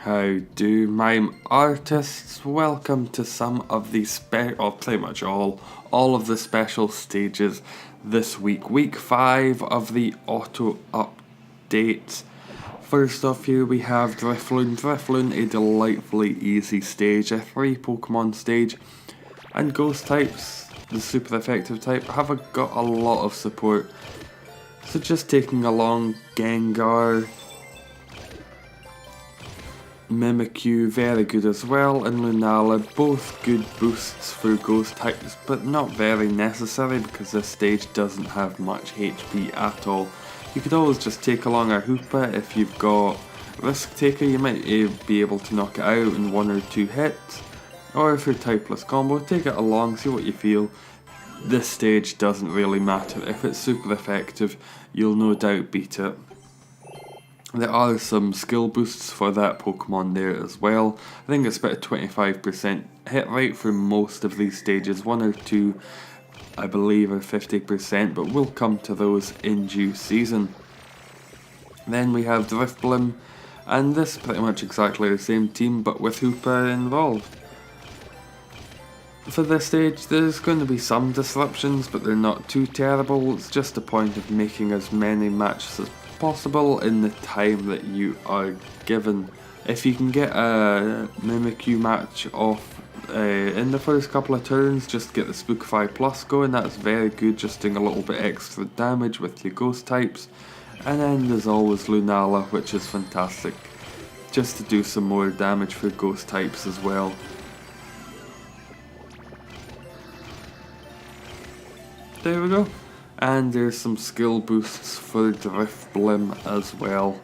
How do Mime Artists? Welcome to some of the pretty much all of the special stages this week. Week 5 of the auto updates. First off here we have Drifloon. Drifloon, a delightfully easy stage, a 3 Pokemon stage. And Ghost types, the super effective type, have got a lot of support. So just taking along Gengar, Mimikyu, very good as well, and Lunala, both good boosts for ghost types, but not very necessary because this stage doesn't have much HP at all. You could always just take along a Hoopa if you've got Risk Taker, you might be able to knock it out in 1 or 2 hits, or if you're typeless combo, take it along, see what you feel. This stage doesn't really matter, if it's super effective, you'll no doubt beat it. There are some skill boosts for that Pokemon there as well. I think it's about a 25% hit rate for most of these stages. 1 or 2 I believe are 50%, but we'll come to those in due season. Then we have Drifblim, and this is pretty much exactly the same team but with Hoopa involved. For this stage there's going to be some disruptions, but they're not too terrible. It's just a point of making as many matches as possible in the time that you are given. If you can get a Mimikyu match off in the first couple of turns, just get the Spookify Plus going, that's very good, just doing a little bit extra damage with your ghost types. And then there's always Lunala, which is fantastic, just to do some more damage for ghost types as well. There we go. And there's some skill boosts for Drifblim as well.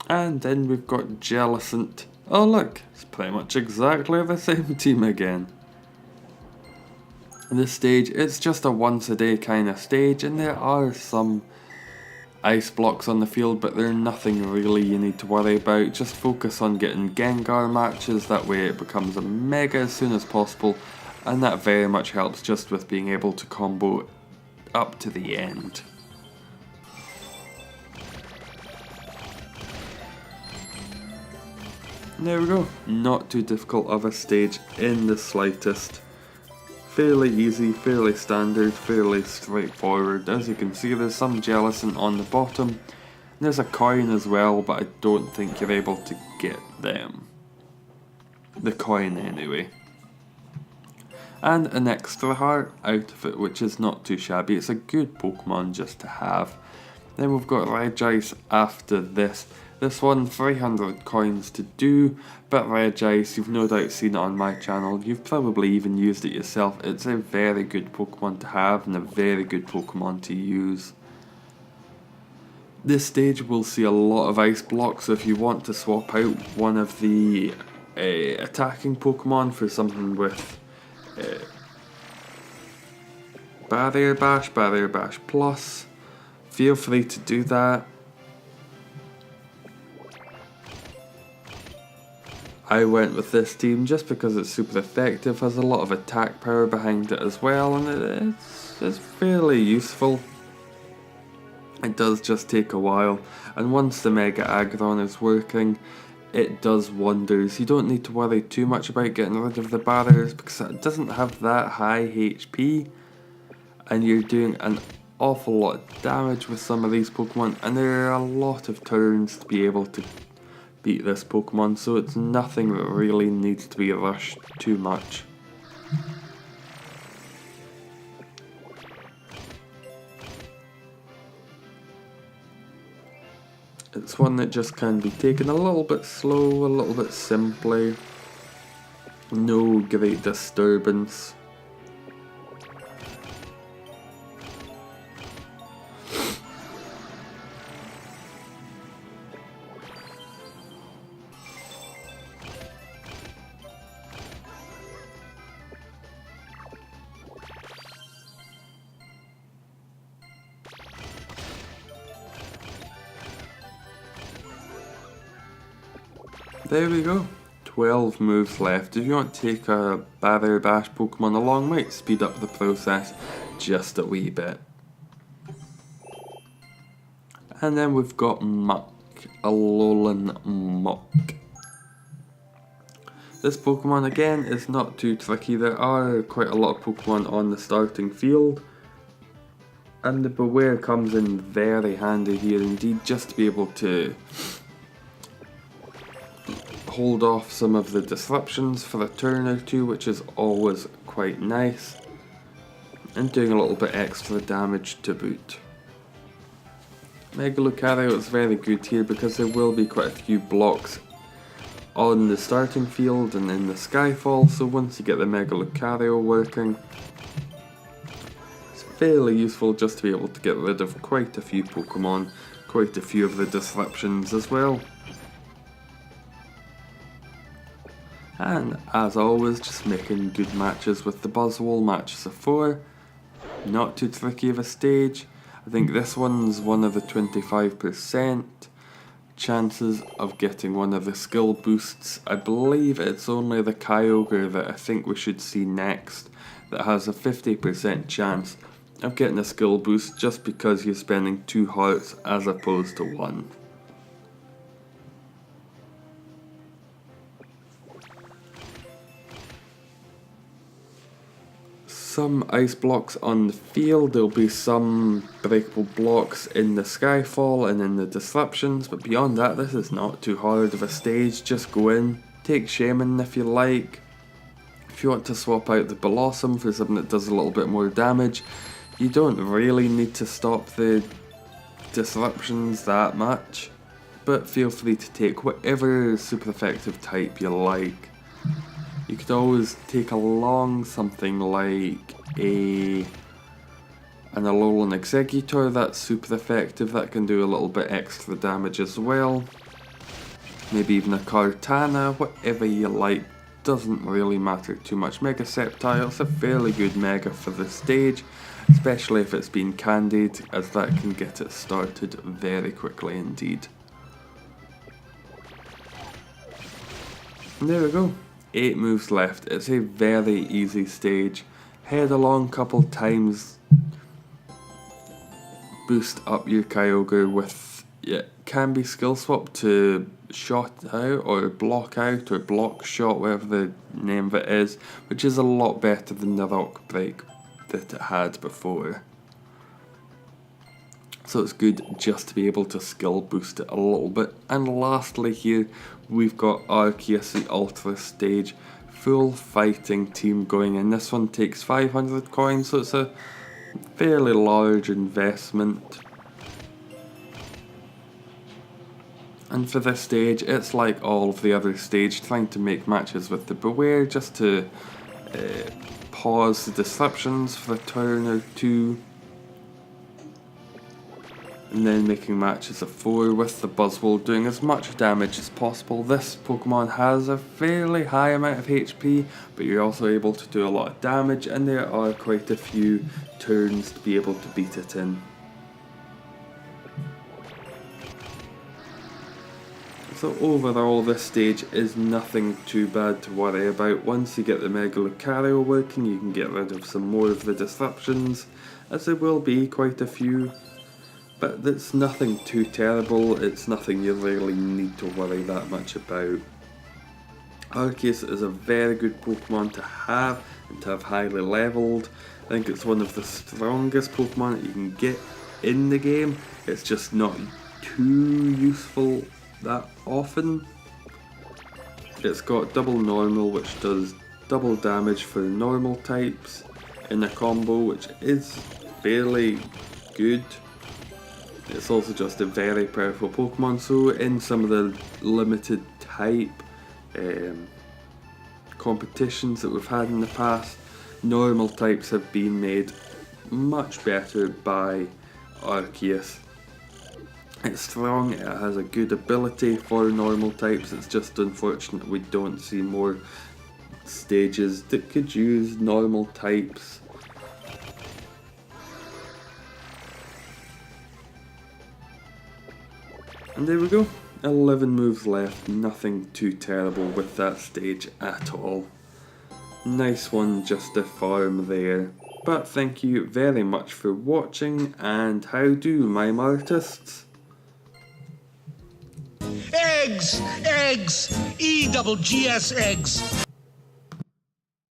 And then we've got Jellicent. Oh look, it's pretty much exactly the same team again. This stage, it's just a once a day kind of stage, and there are some ice blocks on the field, but they're nothing really you need to worry about. Just focus on getting Gengar matches, that way it becomes a mega as soon as possible, and that very much helps just with being able to combo up to the end. There we go, not too difficult of a stage in the slightest. Fairly easy, fairly standard, fairly straightforward. As you can see, there's some Jellicent on the bottom. There's a coin as well, but I don't think you're able to get them. The coin anyway. And an extra heart out of it, which is not too shabby. It's a good Pokemon just to have. Then we've got Regice after this. This one, 300 coins to do, but Regice, you've no doubt seen it on my channel, you've probably even used it yourself. It's a very good Pokemon to have and a very good Pokemon to use. This stage will see a lot of ice blocks, so if you want to swap out one of the attacking Pokemon for something with Barrier Bash Plus, feel free to do that. I went with this team just because it's super effective, has a lot of attack power behind it as well, and it's fairly useful. It does just take a while, and once the Mega Aggron is working, it does wonders. You don't need to worry too much about getting rid of the barriers because it doesn't have that high HP, and you're doing an awful lot of damage with some of these Pokemon, and there are a lot of turns to be able to beat this Pokemon, so it's nothing that really needs to be rushed too much. It's one that just can be taken a little bit slow, a little bit simply. No great disturbance. There we go. 12 moves left. If you want to take a Barrier Bash Pokemon along, might speed up the process just a wee bit. And then we've got Muk, Alolan Muk. This Pokemon again is not too tricky. There are quite a lot of Pokemon on the starting field, and the Beware comes in very handy here indeed, just to be able to hold off some of the disruptions for a turn or two, which is always quite nice, and doing a little bit extra damage to boot. Mega Lucario is very good here because there will be quite a few blocks on the starting field and in the Skyfall, so once you get the Mega Lucario working, it's fairly useful just to be able to get rid of quite a few Pokemon, quite a few of the disruptions as well. And as always, just making good matches with the Buzzwole, matches of 4. Not too tricky of a stage. I think this one's one of the 25% chances of getting one of the skill boosts. I believe it's only the Kyogre that I think we should see next that has a 50% chance of getting a skill boost, just because you're spending 2 hearts as opposed to 1. Some ice blocks on the field, there'll be some breakable blocks in the Skyfall and in the disruptions, but beyond that this is not too hard of a stage. Just go in, take Shaman if you like. If you want to swap out the Blossom for something that does a little bit more damage, you don't really need to stop the disruptions that much, but feel free to take whatever super effective type you like. You could always take along something like an Alolan Exeggutor. That's super effective, that can do a little bit extra damage as well. Maybe even a Kartana, whatever you like, doesn't really matter too much. Mega Sceptile's a fairly good Mega for this stage, especially if it's been candied, as that can get it started very quickly indeed. And there we go. 8 moves left. It's a very easy stage. Head along a couple times, boost up your Kyogre with, can be skill swap to shot out or block out or block shot, whatever the name of it is, which is a lot better than the Rock Break that it had before. So it's good just to be able to skill boost it a little bit. And lastly here, we've got Arceus, the Ultra stage. Full fighting team going in. This one takes 500 coins, so it's a fairly large investment. And for this stage, it's like all of the other stage, trying to make matches with the Beware just to pause the disruptions for a turn or two. And then making matches of 4 with the Buzzwole, doing as much damage as possible. This Pokemon has a fairly high amount of HP, but you're also able to do a lot of damage, and there are quite a few turns to be able to beat it in. So overall, this stage is nothing too bad to worry about. Once you get the Mega Lucario working, you can get rid of some more of the disruptions, as there will be quite a few. But it's nothing too terrible, it's nothing you really need to worry that much about. Arceus is a very good Pokemon to have and to have highly leveled. I think it's one of the strongest Pokemon that you can get in the game. It's just not too useful that often. It's got double normal, which does double damage for normal types in a combo, which is fairly good. It's also just a very powerful Pokemon, so in some of the limited type competitions that we've had in the past, normal types have been made much better by Arceus. It's strong, it has a good ability for normal types, it's just unfortunate we don't see more stages that could use normal types. And there we go, 11 moves left, nothing too terrible with that stage at all. Nice one just to farm there. But thank you very much for watching, and how do, Mime Artists? Eggs! Eggs! E-double-G-S eggs!